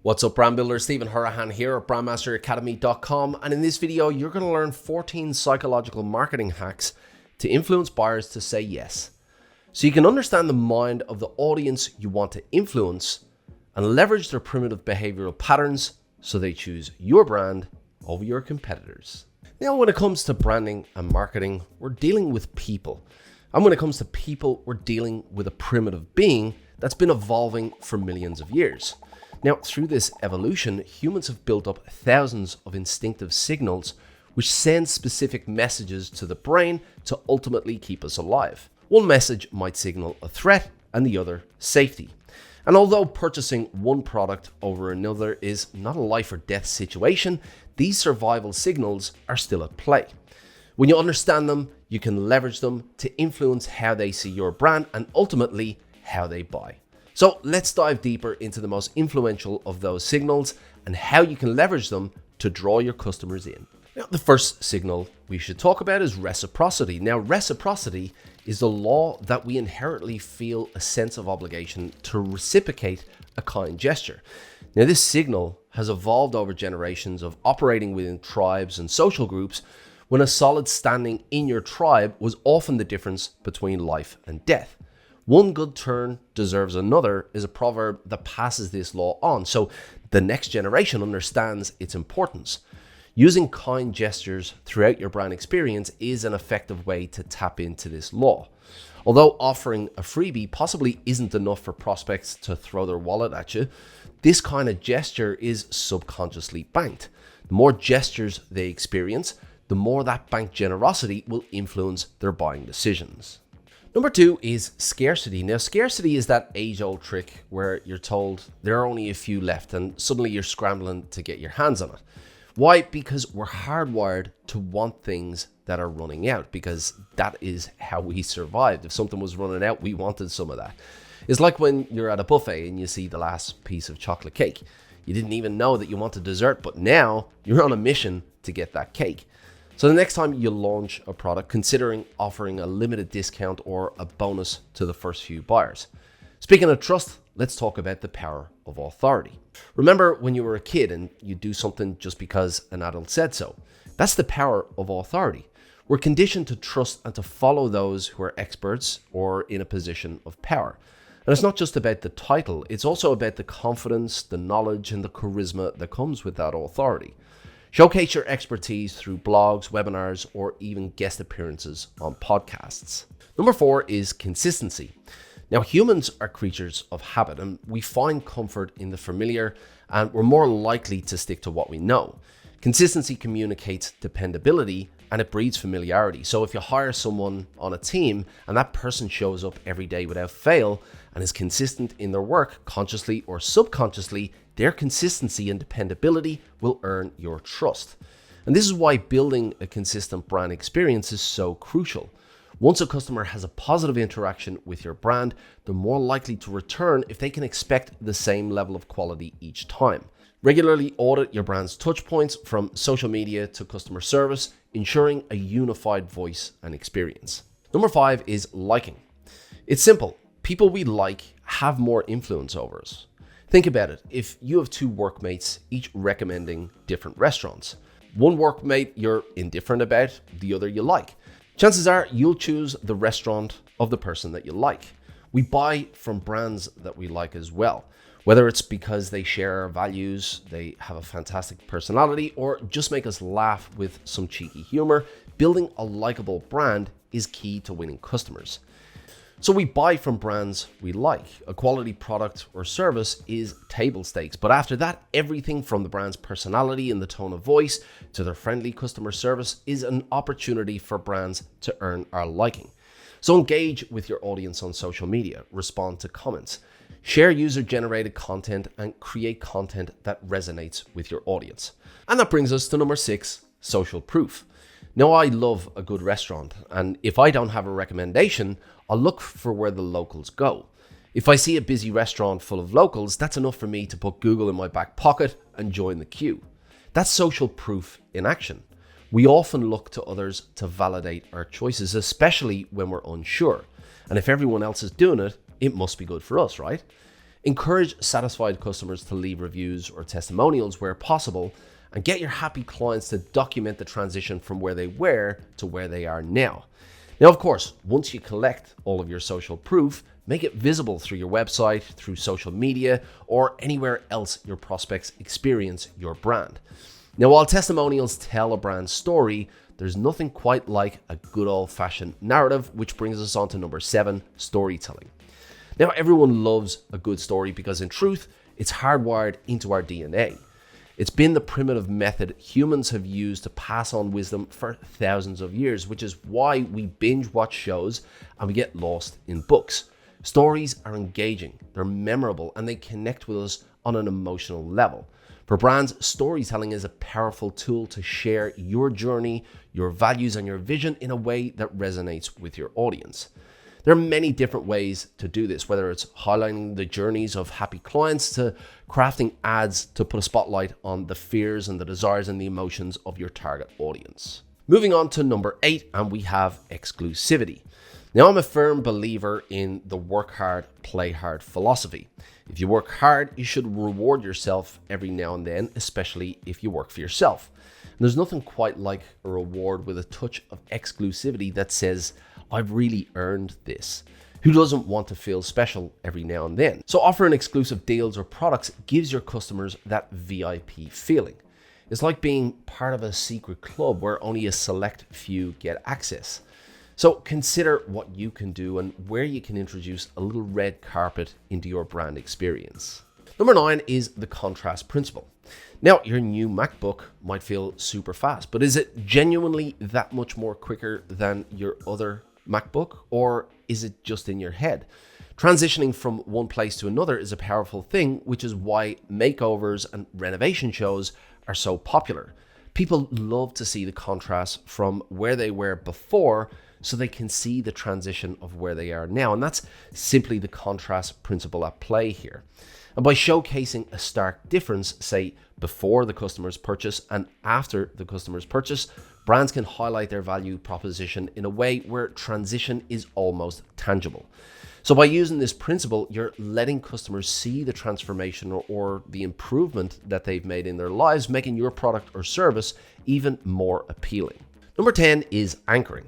What's up, brand builder? Stephen Hurahan here at brandmasteracademy.com, and in this video you're going to learn 14 psychological marketing hacks to influence buyers to say yes, so you can understand the mind of the audience you want to influence and leverage their primitive behavioral patterns so they choose your brand over your competitors. Now, when it comes to branding and marketing, we're dealing with people, and when it comes to people, we're dealing with a primitive being that's been evolving for millions of years. Now, through this evolution, humans have built up thousands of instinctive signals which send specific messages to the brain to ultimately keep us alive. One message might signal a threat and the other safety. And although purchasing one product over another is not a life or death situation, these survival signals are still at play. When you understand them, you can leverage them to influence how they see your brand and ultimately how they buy. So let's dive deeper into the most influential of those signals and how you can leverage them to draw your customers in. Now, the first signal we should talk about is reciprocity. Now, reciprocity is the law that we inherently feel a sense of obligation to reciprocate a kind gesture. Now, this signal has evolved over generations of operating within tribes and social groups when a solid standing in your tribe was often the difference between life and death. One good turn deserves another is a proverb that passes this law on, so the next generation understands its importance. Using kind gestures throughout your brand experience is an effective way to tap into this law. Although offering a freebie possibly isn't enough for prospects to throw their wallet at you, this kind of gesture is subconsciously banked. The more gestures they experience, the more that banked generosity will influence their buying decisions. Number 2 is scarcity. Now, scarcity is that age-old trick where you're told there are only a few left and suddenly you're scrambling to get your hands on it. Why? Because we're hardwired to want things that are running out, because that is how we survived. If something was running out, we wanted some of that. It's like when you're at a buffet and you see the last piece of chocolate cake. You didn't even know that you wanted dessert, but now you're on a mission to get that cake. So the next time you launch a product, considering offering a limited discount or a bonus to the first few buyers. Speaking of trust, let's talk about the power of authority. Remember when you were a kid and you do something just because an adult said so? That's the power of authority. We're conditioned to trust and to follow those who are experts or in a position of power. And it's not just about the title, it's also about the confidence, the knowledge, and the charisma that comes with that authority. Showcase your expertise through blogs, webinars, or even guest appearances on podcasts. Number 4 is consistency. Now, humans are creatures of habit, and we find comfort in the familiar, and we're more likely to stick to what we know. Consistency communicates dependability, and it breeds familiarity. So if you hire someone on a team and that person shows up every day without fail and is consistent in their work, consciously or subconsciously, their consistency and dependability will earn your trust. And this is why building a consistent brand experience is so crucial. Once a customer has a positive interaction with your brand, they're more likely to return if they can expect the same level of quality each time. Regularly audit your brand's touch points from social media to customer service, ensuring a unified voice and experience. Number 5 is liking. It's simple. People we like have more influence over us. Think about it. If you have 2 workmates, each recommending different restaurants, one workmate you're indifferent about, the other you like, chances are you'll choose the restaurant of the person that you like. We buy from brands that we like as well, whether it's because they share our values, they have a fantastic personality, or just make us laugh with some cheeky humor. Building a likable brand is key to winning customers. So we buy from brands we like. A quality product or service is table stakes, but after that, everything from the brand's personality and the tone of voice to their friendly customer service is an opportunity for brands to earn our liking. So engage with your audience on social media, respond to comments, share user-generated content, and create content that resonates with your audience. And that brings us to number 6, social proof. Now, I love a good restaurant, and if I don't have a recommendation, I'll look for where the locals go. If I see a busy restaurant full of locals, that's enough for me to put Google in my back pocket and join the queue. That's social proof in action. We often look to others to validate our choices, especially when we're unsure. And if everyone else is doing it, it must be good for us, right? Encourage satisfied customers to leave reviews or testimonials where possible, and get your happy clients to document the transition from where they were to where they are now. Now, of course, once you collect all of your social proof, make it visible through your website, through social media, or anywhere else your prospects experience your brand. Now, while testimonials tell a brand story, there's nothing quite like a good old-fashioned narrative, which brings us on to number 7, storytelling. Now, everyone loves a good story because in truth, it's hardwired into our DNA. It's been the primitive method humans have used to pass on wisdom for thousands of years, which is why we binge watch shows and we get lost in books. Stories are engaging, they're memorable, and they connect with us on an emotional level. For brands, storytelling is a powerful tool to share your journey, your values, and your vision in a way that resonates with your audience. There are many different ways to do this, whether it's highlighting the journeys of happy clients to crafting ads to put a spotlight on the fears and the desires and the emotions of your target audience. Moving on to number 8, and we have exclusivity. Now, I'm a firm believer in the work hard, play hard philosophy. If you work hard, you should reward yourself every now and then, especially if you work for yourself. And there's nothing quite like a reward with a touch of exclusivity that says, I've really earned this. Who doesn't want to feel special every now and then? So offering exclusive deals or products gives your customers that VIP feeling. It's like being part of a secret club where only a select few get access. So consider what you can do and where you can introduce a little red carpet into your brand experience. Number 9 is the contrast principle. Now, your new MacBook might feel super fast, but is it genuinely that much more quicker than your other MacBook, or is it just in your head? Transitioning from one place to another is a powerful thing, which is why makeovers and renovation shows are so popular. People love to see the contrast from where they were before so they can see the transition of where they are now. And that's simply the contrast principle at play here. And by showcasing a stark difference, say before the customer's purchase and after the customer's purchase, brands can highlight their value proposition in a way where transition is almost tangible. So by using this principle, you're letting customers see the transformation or the improvement that they've made in their lives, making your product or service even more appealing. Number 10 is anchoring.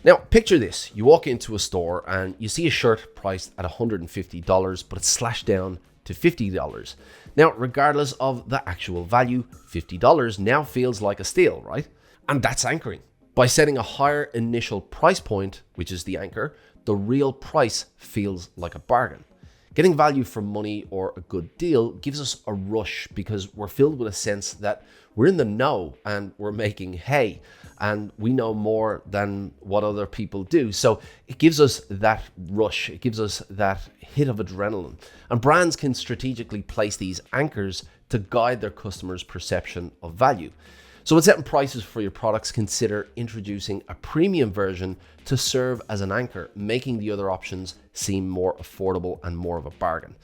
Now, picture this. You walk into a store and you see a shirt priced at $150, but it's slashed down to $50. Now, regardless of the actual value, $50 now feels like a steal, right? And that's anchoring. By setting a higher initial price point, which is the anchor, the real price feels like a bargain. Getting value for money or a good deal gives us a rush because we're filled with a sense that we're in the know and we're making hay and we know more than what other people do. So it gives us that rush. It gives us that hit of adrenaline. And brands can strategically place these anchors to guide their customers' perception of value. So when setting prices for your products, consider introducing a premium version to serve as an anchor, making the other options seem more affordable and more of a bargain.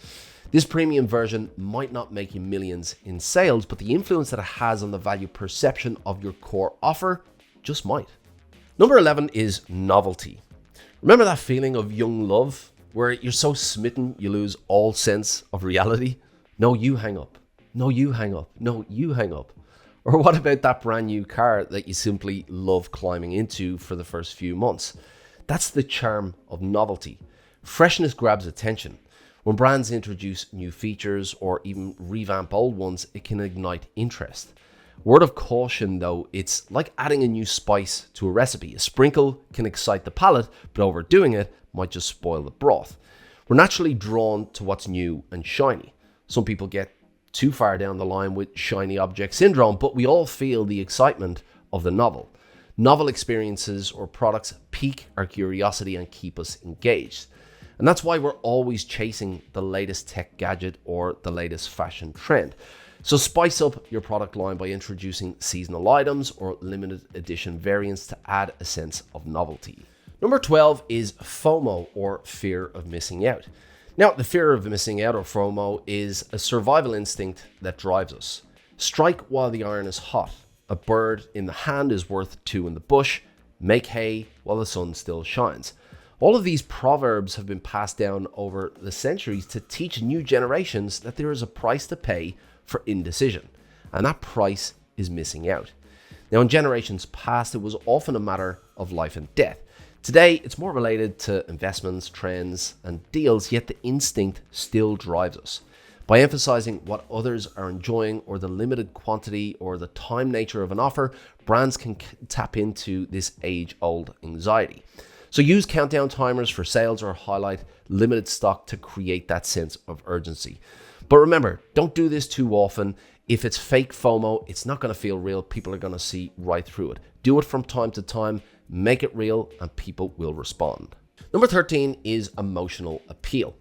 This premium version might not make you millions in sales, but the influence that it has on the value perception of your core offer just might. Number 11 is novelty. Remember that feeling of young love where you're so smitten you lose all sense of reality? No, you hang up. No, you hang up. No, you hang up. Or what about that brand new car that you simply love climbing into for the first few months? That's the charm of novelty. Freshness grabs attention. When brands introduce new features or even revamp old ones, it can ignite interest. Word of caution though, it's like adding a new spice to a recipe. A sprinkle can excite the palate, but overdoing it might just spoil the broth. We're naturally drawn to what's new and shiny. Some people get too far down the line with shiny object syndrome, but we all feel the excitement of the novel. Novel experiences or products pique our curiosity and keep us engaged. And that's why we're always chasing the latest tech gadget or the latest fashion trend. So spice up your product line by introducing seasonal items or limited edition variants to add a sense of novelty. Number 12 is FOMO, or fear of missing out. Now, the fear of missing out, or FOMO, is a survival instinct that drives us. Strike while the iron is hot. A bird in the hand is worth two in the bush. Make hay while the sun still shines. All of these proverbs have been passed down over the centuries to teach new generations that there is a price to pay for indecision, and that price is missing out. Now, in generations past, it was often a matter of life and death. Today, it's more related to investments, trends, and deals, yet the instinct still drives us. By emphasizing what others are enjoying or the limited quantity or the time nature of an offer, brands can tap into this age-old anxiety. So use countdown timers for sales or highlight limited stock to create that sense of urgency. But remember, don't do this too often. If it's fake FOMO, it's not going to feel real. People are going to see right through it. Do it from time to time, make it real, and people will respond. Number 13 is emotional appeal.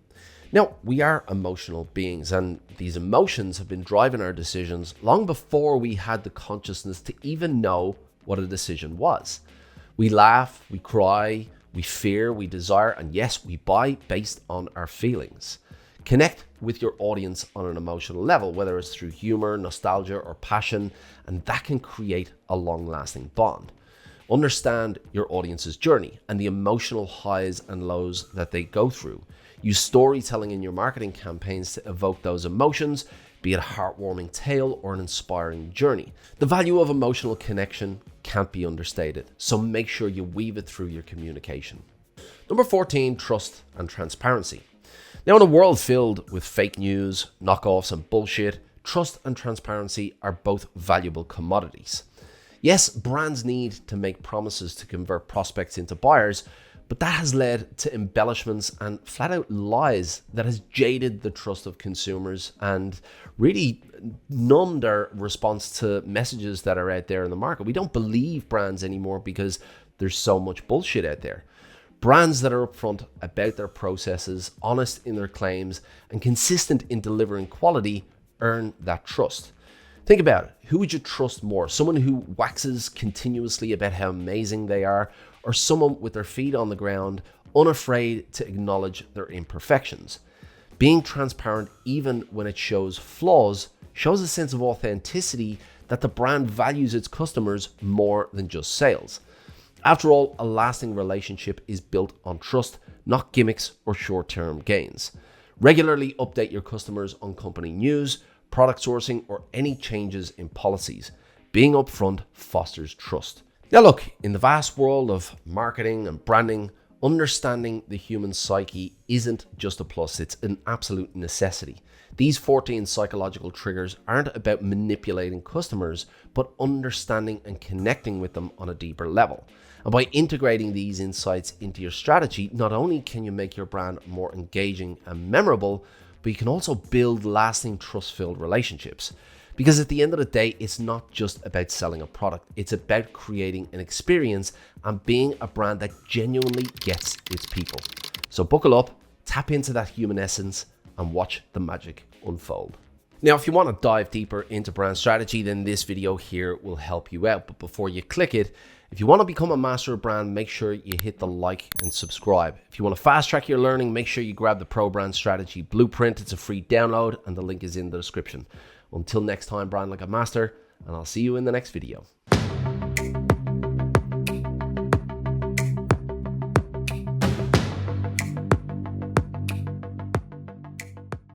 Now, we are emotional beings, and these emotions have been driving our decisions long before we had the consciousness to even know what a decision was. We laugh, we cry, we fear, we desire, and yes, we buy based on our feelings. Connect with your audience on an emotional level, whether it's through humor, nostalgia, or passion, and that can create a long-lasting bond. Understand your audience's journey and the emotional highs and lows that they go through. Use storytelling in your marketing campaigns to evoke those emotions, be it a heartwarming tale or an inspiring journey. The value of emotional connection can't be understated, so make sure you weave it through your communication. Number 14, trust and transparency. Now, in a world filled with fake news, knockoffs, and bullshit, trust and transparency are both valuable commodities. Yes, brands need to make promises to convert prospects into buyers, but that has led to embellishments and flat out lies that has jaded the trust of consumers and really numbed our response to messages that are out there in the market. We don't believe brands anymore because there's so much bullshit out there. Brands that are upfront about their processes, honest in their claims, and consistent in delivering quality earn that trust. Think about it. Who would you trust more? Someone who waxes continuously about how amazing they are, or someone with their feet on the ground, unafraid to acknowledge their imperfections? Being transparent, even when it shows flaws, shows a sense of authenticity that the brand values its customers more than just sales. After all, a lasting relationship is built on trust, not gimmicks or short-term gains. Regularly update your customers on company news, product sourcing, or any changes in policies. Being upfront fosters trust. Now look, in the vast world of marketing and branding, understanding the human psyche isn't just a plus, it's an absolute necessity. These 14 psychological triggers aren't about manipulating customers, but understanding and connecting with them on a deeper level. And by integrating these insights into your strategy, not only can you make your brand more engaging and memorable, but you can also build lasting trust-filled relationships. Because at the end of the day, it's not just about selling a product, it's about creating an experience and being a brand that genuinely gets its people. So buckle up, tap into that human essence, and watch the magic unfold. Now, if you want to dive deeper into brand strategy, then this video here will help you out. But before you click it, if you want to become a master of brand, make sure you hit the like and subscribe. If you want to fast track your learning, make sure you grab the Pro Brand Strategy Blueprint. It's a free download and the link is in the description. Until next time, brand like a master, and I'll see you in the next video.